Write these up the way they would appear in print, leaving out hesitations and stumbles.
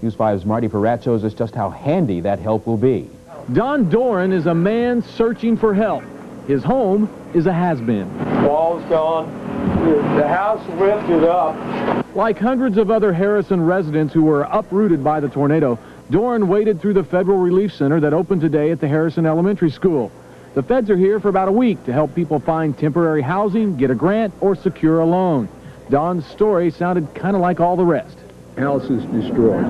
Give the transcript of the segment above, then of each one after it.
News 5's Marty Peratt shows us just how handy that help will be. Don Doran is a man searching for help. His home is a has-been. Wall's gone. The house lifted up. Like hundreds of other Harrison residents who were uprooted by the tornado, Doran waded through the Federal Relief Center that opened today at the Harrison Elementary School. The feds are here for about a week to help people find temporary housing, get a grant, or secure a loan. Don's story sounded kind of like all the rest. House is destroyed.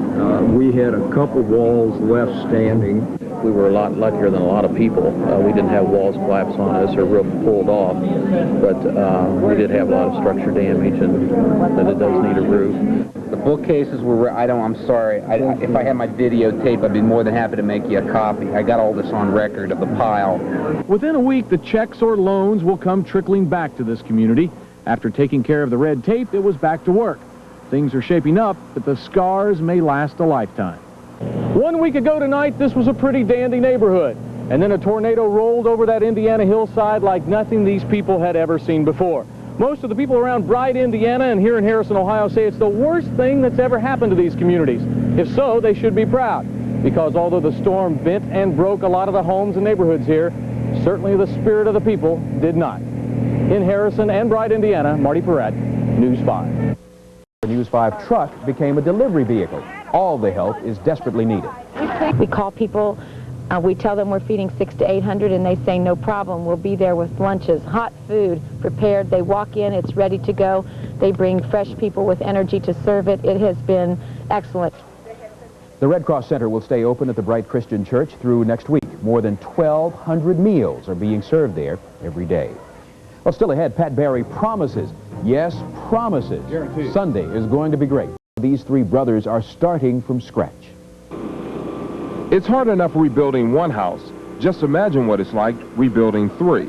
We had a couple walls left standing. We were a lot luckier than a lot of people. We didn't have walls collapse on us or roof pulled off, but we did have a lot of structure damage, and that it does need a roof. The bookcases were, I'm sorry, if I had my videotape, I'd be more than happy to make you a copy. I got all this on record of the pile. Within a week, the checks or loans will come trickling back to this community. After taking care of the red tape, it was back to work. Things are shaping up, but the scars may last a lifetime. 1 week ago tonight, this was a pretty dandy neighborhood. And then a tornado rolled over that Indiana hillside like nothing these people had ever seen before. Most of the people around Bright, Indiana, and here in Harrison, Ohio, say it's the worst thing that's ever happened to these communities. If so, they should be proud, because although the storm bent and broke a lot of the homes and neighborhoods here, certainly the spirit of the people did not. In Harrison and Bright, Indiana, Marty Peratt, News 5. The News 5 truck became a delivery vehicle. All the help is desperately needed. We call people, we tell them we're feeding 600 to 800, and they say no problem. We'll be there with lunches, hot food prepared. They walk in, it's ready to go. They bring fresh people with energy to serve it. It has been excellent. The Red Cross Center will stay open at the Bright Christian Church through next week. More than 1,200 meals are being served there every day. Well, still ahead, Pat Barry promises, yes, promises, guaranteed, Sunday is going to be great. These three brothers are starting from scratch. It's hard enough rebuilding one house. Just imagine what it's like rebuilding three.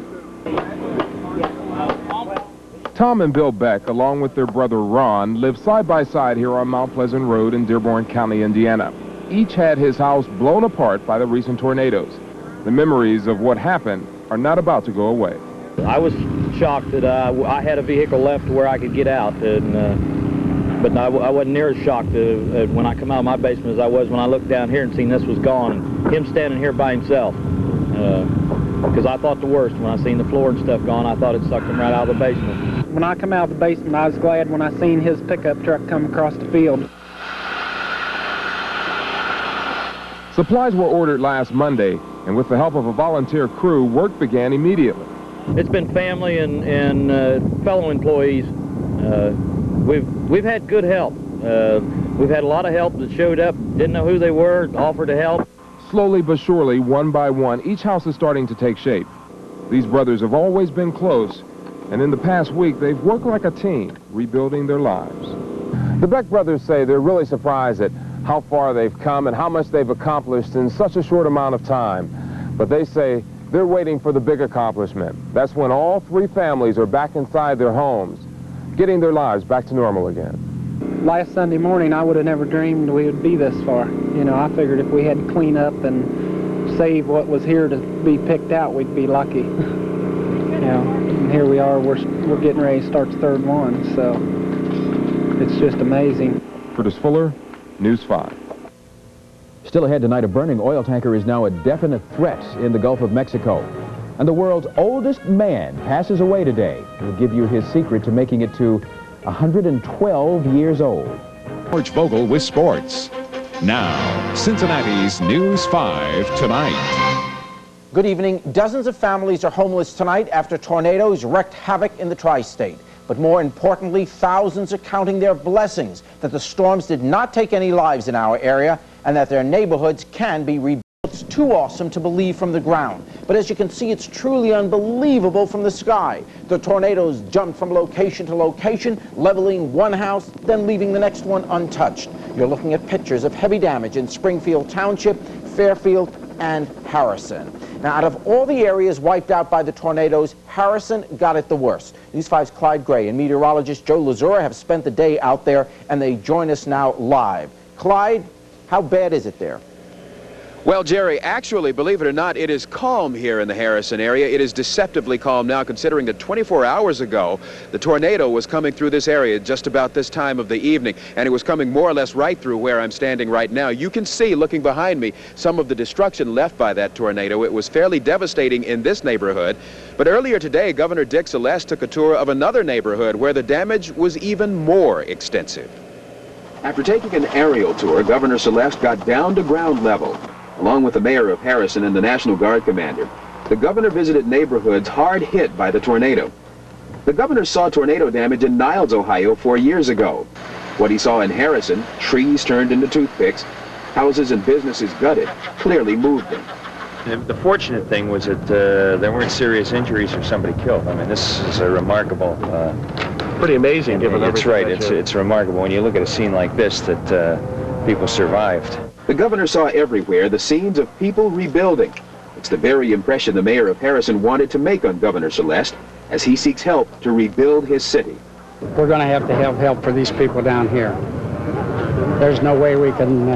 Tom and Bill Beck, along with their brother Ron, live side by side here on Mount Pleasant Road in Dearborn County, Indiana. Each had his house blown apart by the recent tornadoes. The memories of what happened are not about to go away. I was shocked that I had a vehicle left where I could get out, but I wasn't near as shocked when I come out of my basement as I was when I looked down here and seen this was gone, and him standing here by himself. Because I thought the worst when I seen the floor and stuff gone. I thought it sucked him right out of the basement. When I come out of the basement, I was glad when I seen his pickup truck come across the field. Supplies were ordered last Monday, and with the help of a volunteer crew, work began immediately. It's been family and fellow employees. We've had good help. We've had a lot of help that showed up, didn't know who they were, offered to help. Slowly but surely, one by one, each house is starting to take shape. These brothers have always been close, and in the past week, they've worked like a team, rebuilding their lives. The Beck brothers say they're really surprised at how far they've come and how much they've accomplished in such a short amount of time. But they say they're waiting for the big accomplishment. That's when all three families are back inside their homes, getting their lives back to normal again. Last Sunday morning, I would have never dreamed we would be this far. You know, I figured if we had to clean up and save what was here to be picked out, we'd be lucky. You know, and here we are, we're getting ready to start the third one, so it's just amazing. Curtis Fuller, News 5. Still ahead tonight, a burning oil tanker is now a definite threat in the Gulf of Mexico. And the world's oldest man passes away today. We'll give you his secret to making it to 112 years old. George Vogel with sports. Now, Cincinnati's News 5 Tonight. Good evening. Dozens of families are homeless tonight after tornadoes wreaked havoc in the tri-state. But more importantly, thousands are counting their blessings that the storms did not take any lives in our area and that their neighborhoods can be rebuilt. It's too awesome to believe from the ground. But as you can see, it's truly unbelievable from the sky. The tornadoes jumped from location to location, leveling one house, then leaving the next one untouched. You're looking at pictures of heavy damage in Springfield Township, Fairfield, and Harrison. Now, out of all the areas wiped out by the tornadoes, Harrison got it the worst. News 5's Clyde Gray and meteorologist Joe Lazura have spent the day out there, and they join us now live. Clyde, how bad is it there? Well, Jerry, actually, believe it or not, it is calm here in the Harrison area. It is deceptively calm now, considering that 24 hours ago, the tornado was coming through this area just about this time of the evening, and it was coming more or less right through where I'm standing right now. You can see, looking behind me, some of the destruction left by that tornado. It was fairly devastating in this neighborhood. But earlier today, Governor Dick Celeste took a tour of another neighborhood where the damage was even more extensive. After taking an aerial tour, Governor Celeste got down to ground level. Along with the mayor of Harrison and the National Guard commander, the governor visited neighborhoods hard hit by the tornado. The governor saw tornado damage in Niles, Ohio 4 years ago. What he saw in Harrison, trees turned into toothpicks, houses and businesses gutted, clearly moved him. The fortunate thing was that there weren't serious injuries or somebody killed. I mean, this is a remarkable... pretty amazing, given everything. It's right. It's remarkable when you look at a scene like this that people survived. The governor saw everywhere the scenes of people rebuilding. It's the very impression the mayor of Harrison wanted to make on Governor Celeste as he seeks help to rebuild his city. We're going to have help for these people down here. There's no way we can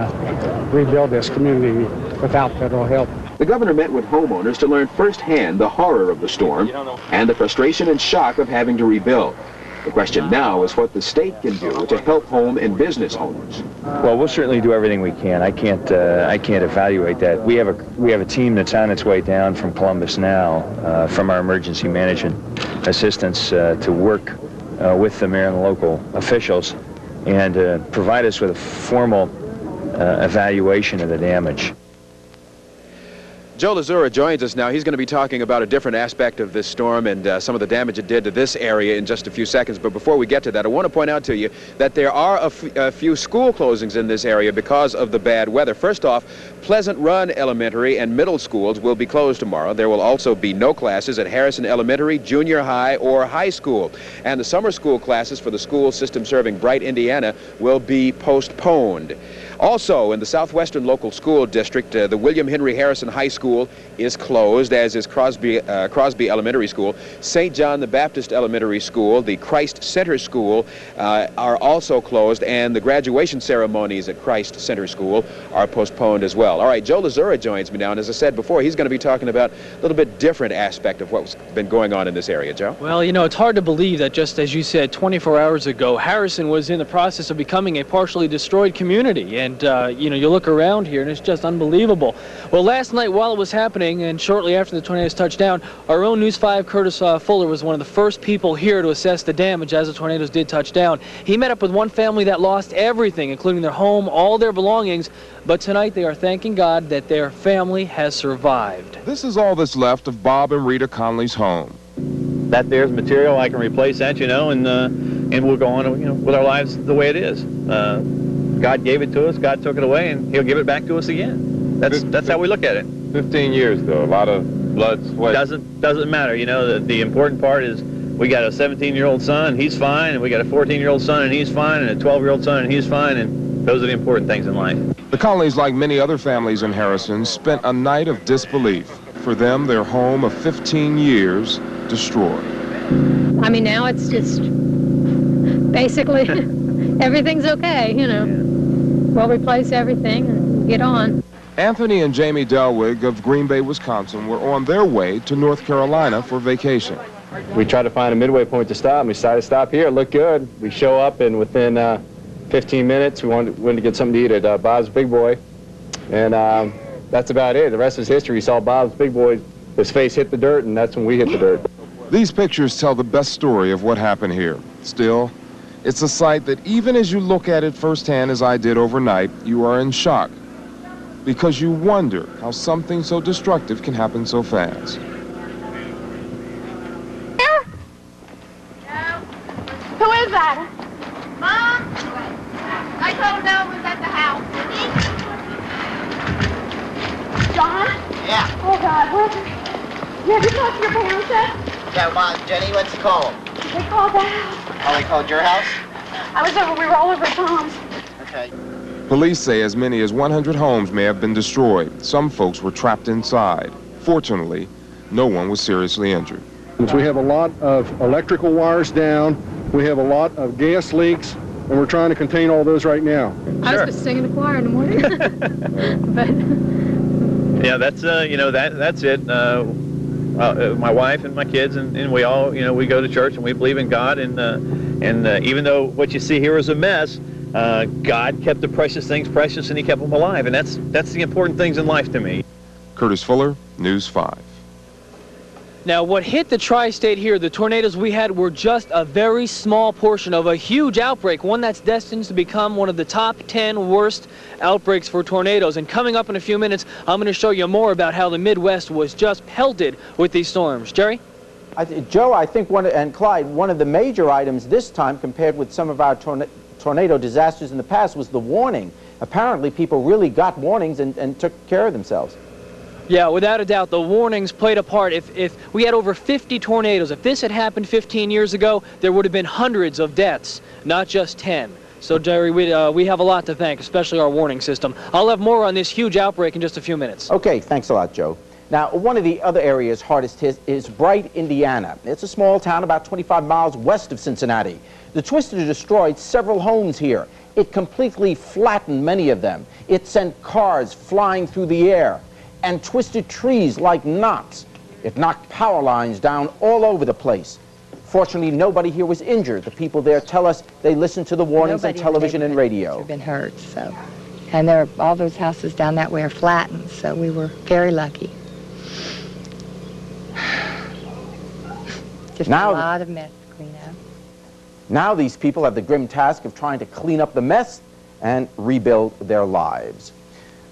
rebuild this community without federal help. The governor met with homeowners to learn firsthand the horror of the storm and the frustration and shock of having to rebuild. The question now is what the state can do to help home and business owners. Well, we'll certainly do everything we can. I can't evaluate that. We have a team that's on its way down from Columbus now, from our emergency management assistance, to work with the mayor and the local officials and provide us with a formal evaluation of the damage. Joe Lazura joins us now. He's going to be talking about a different aspect of this storm and some of the damage it did to this area in just a few seconds. But before we get to that, I want to point out to you that there are a few school closings in this area because of the bad weather. First off, Pleasant Run Elementary and middle schools will be closed tomorrow. There will also be no classes at Harrison Elementary, junior high, or high school. And the summer school classes for the school system serving Bright, Indiana will be postponed. Also, in the Southwestern Local School District, the William Henry Harrison High School is closed, as is Crosby Elementary School. St. John the Baptist Elementary School, the Christ Center School are also closed, and the graduation ceremonies at Christ Center School are postponed as well. All right, Joe Lazura joins me now, and as I said before, he's going to be talking about a little bit different aspect of what's been going on in this area. Joe? Well, you know, it's hard to believe that just as you said 24 hours ago, Harrison was in the process of becoming a partially destroyed community. And you know, you look around here and it's just unbelievable. Well, last night while it was happening and shortly after the tornadoes touched down, our own News 5 Curtis Fuller was one of the first people here to assess the damage as the tornadoes did touch down. He met up with one family that lost everything, including their home, all their belongings, but tonight they are thanking God that their family has survived. This is all that's left of Bob and Rita Conley's home. That there's material, I can replace that, you know, and we'll go on, you know, with our lives the way it is. God gave it to us, God took it away, and he'll give it back to us again. That's how we look at it. 15 years, though. A lot of blood, sweat. Doesn't matter, you know. The important part is we got a 17-year-old son, he's fine, and we got a 14-year-old son, and he's fine, and a 12-year-old son, and he's fine, and those are the important things in life. The Conleys, like many other families in Harrison, spent a night of disbelief. For them, their home of 15 years destroyed. I mean, now it's just basically everything's okay, you know. We'll replace everything and get on. Anthony and Jamie Delwig of Green Bay, Wisconsin, were on their way to North Carolina for vacation. We tried to find a midway point to stop, and we decided to stop here. It looked good. We show up, and within 15 minutes, we wanted to get something to eat at Bob's Big Boy, and that's about it. The rest is history. We saw Bob's Big Boy, his face hit the dirt, and that's when we hit the dirt. These pictures tell the best story of what happened here. Still, it's a sight that even as you look at it firsthand, as I did overnight, you are in shock, because you wonder how something so destructive can happen so fast. Who is that? Mom? I told him no one was at the house. John? Yeah. Oh, God, what? Have you talked to your parents yet? Yeah, Mom, Jenny, let's call them. They called the house. Oh, they called your house? We were all over at Tom's. Okay. Police say as many as 100 homes may have been destroyed. Some folks were trapped inside. Fortunately, no one was seriously injured. We have a lot of electrical wires down. We have a lot of gas leaks, and we're trying to contain all those right now. I was just singing the choir in the morning. Yeah, that's that's it. My wife and my kids and we all, we go to church and we believe in God, and even though what you see here is a mess, God kept the precious things precious, and He kept them alive, and that's the important things in life to me. Curtis Fuller, News 5. Now, what hit the tri-state here, the tornadoes we had, were just a very small portion of a huge outbreak, one that's destined to become one of the top 10 worst outbreaks for tornadoes. And coming up in a few minutes, I'm going to show you more about how the Midwest was just pelted with these storms. Jerry? Joe, I think and Clyde, one of the major items this time compared with some of our tornado disasters in the past was the warning. Apparently, people really got warnings and took care of themselves. Yeah, without a doubt, the warnings played a part. If we had over 50 tornadoes, if this had happened 15 years ago, there would have been hundreds of deaths, not just 10. So, Jerry, we have a lot to thank, especially our warning system. I'll have more on this huge outbreak in just a few minutes. Okay, thanks a lot, Joe. Now, one of the other areas hardest hit is Bright, Indiana. It's a small town about 25 miles west of Cincinnati. The twister destroyed several homes here. It completely flattened many of them. It sent cars flying through the air and twisted trees like knots. It knocked power lines down all over the place. Fortunately, nobody here was injured. The people there tell us they listened to the warnings on television and radio. Nobody been hurt, so. And all those houses down that way are flattened, so we were very lucky. Just a lot of mess to clean up. Now these people have the grim task of trying to clean up the mess and rebuild their lives.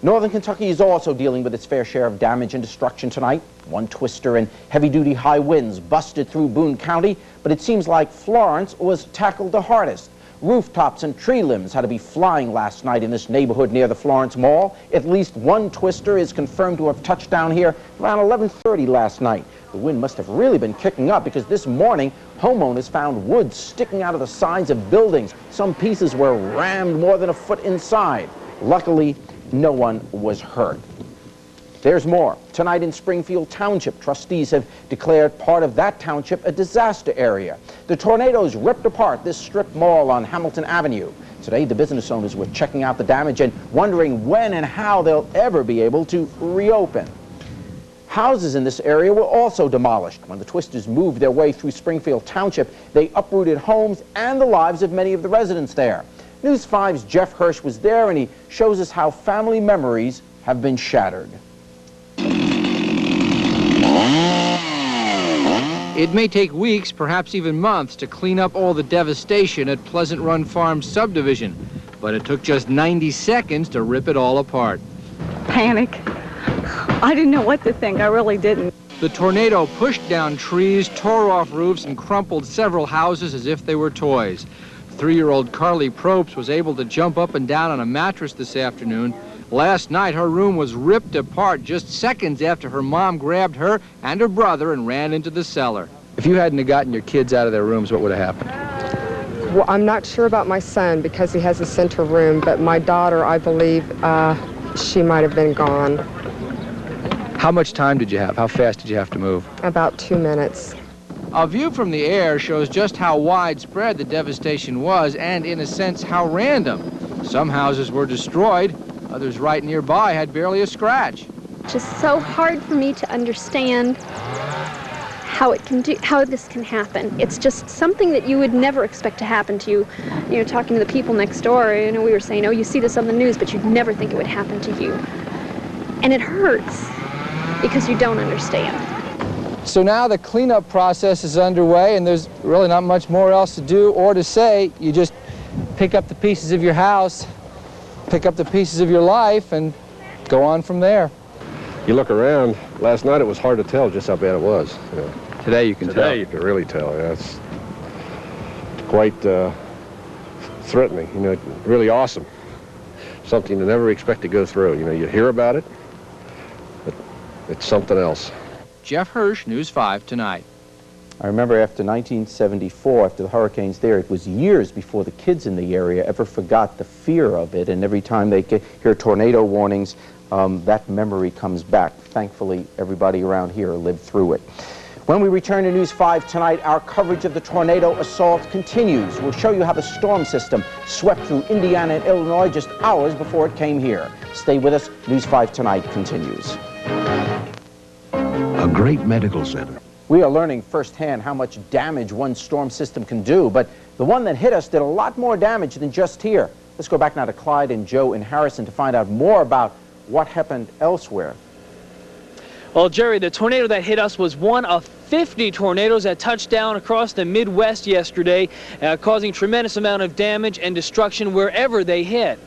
Northern Kentucky is also dealing with its fair share of damage and destruction tonight. One twister and heavy-duty high winds busted through Boone County, but it seems like Florence was tackled the hardest. Rooftops and tree limbs had to be flying last night in this neighborhood near the Florence Mall. At least one twister is confirmed to have touched down here around 11:30 last night. The wind must have really been kicking up because this morning, homeowners found wood sticking out of the sides of buildings. Some pieces were rammed more than a foot inside. Luckily, no one was hurt. There's more. Tonight in Springfield Township, trustees have declared part of that township a disaster area. The tornadoes ripped apart this strip mall on Hamilton Avenue. Today, the business owners were checking out the damage and wondering when and how they'll ever be able to reopen. Houses in this area were also demolished. When the twisters moved their way through Springfield Township, they uprooted homes and the lives of many of the residents there. News 5's Jeff Hirsch was there, and he shows us how family memories have been shattered. It may take weeks, perhaps even months, to clean up all the devastation at Pleasant Run Farm subdivision, but it took just 90 seconds to rip it all apart. Panic. I didn't know what to think. I really didn't. The tornado pushed down trees, tore off roofs, and crumpled several houses as if they were toys. 3-year-old Carly Probst was able to jump up and down on a mattress this afternoon. Last night, her room was ripped apart just seconds after her mom grabbed her and her brother and ran into the cellar. If you hadn't gotten your kids out of their rooms, what would have happened? Well, I'm not sure about my son because he has a center room, but my daughter, I believe, she might have been gone. How much time did you have? How fast did you have to move? About 2 minutes. A view from the air shows just how widespread the devastation was and, in a sense, how random. Some houses were destroyed. Others right nearby had barely a scratch. It's just so hard for me to understand how this can happen. It's just something that you would never expect to happen to you. You know, talking to the people next door, we were saying, oh, you see this on the news, but you'd never think it would happen to you. And it hurts because you don't understand. So now the cleanup process is underway, and there's really not much more else to do or to say. You just pick up the pieces of your house, pick up the pieces of your life, and go on from there. You look around, last night it was hard to tell just how bad it was. Yeah. Today you can tell. Today you can really tell, yeah. It's quite threatening, really awesome. Something you never expect to go through. You hear about it, but it's something else. Jeff Hirsch, News 5 Tonight. I remember after 1974, after the hurricanes there, it was years before the kids in the area ever forgot the fear of it, and every time they hear tornado warnings, that memory comes back. Thankfully, everybody around here lived through it. When we return to News 5 tonight, our coverage of the tornado assault continues. We'll show you how the storm system swept through Indiana and Illinois just hours before it came here. Stay with us. News 5 tonight continues. A great medical center. We are learning firsthand how much damage one storm system can do, but the one that hit us did a lot more damage than just here. Let's go back now to Clyde and Joe in Harrison to find out more about what happened elsewhere. Well, Jerry, the tornado that hit us was one of 50 tornadoes that touched down across the Midwest yesterday, causing tremendous amount of damage and destruction wherever they hit.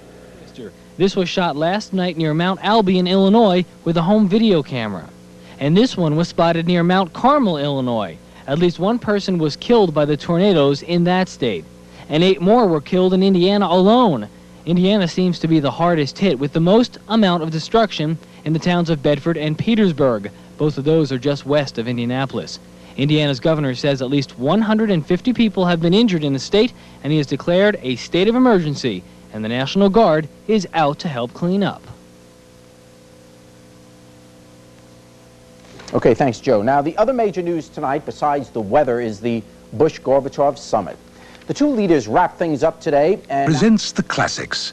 This was shot last night near Mount Albion, Illinois, with a home video camera. And this one was spotted near Mount Carmel, Illinois. At least one person was killed by the tornadoes in that state. And 8 more were killed in Indiana alone. Indiana seems to be the hardest hit, with the most amount of destruction in the towns of Bedford and Petersburg. Both of those are just west of Indianapolis. Indiana's governor says at least 150 people have been injured in the state, and he has declared a state of emergency, and the National Guard is out to help clean up. Okay, thanks, Joe. Now, the other major news tonight, besides the weather, is the Bush-Gorbachev summit. The two leaders wrap things up today and presents the classics.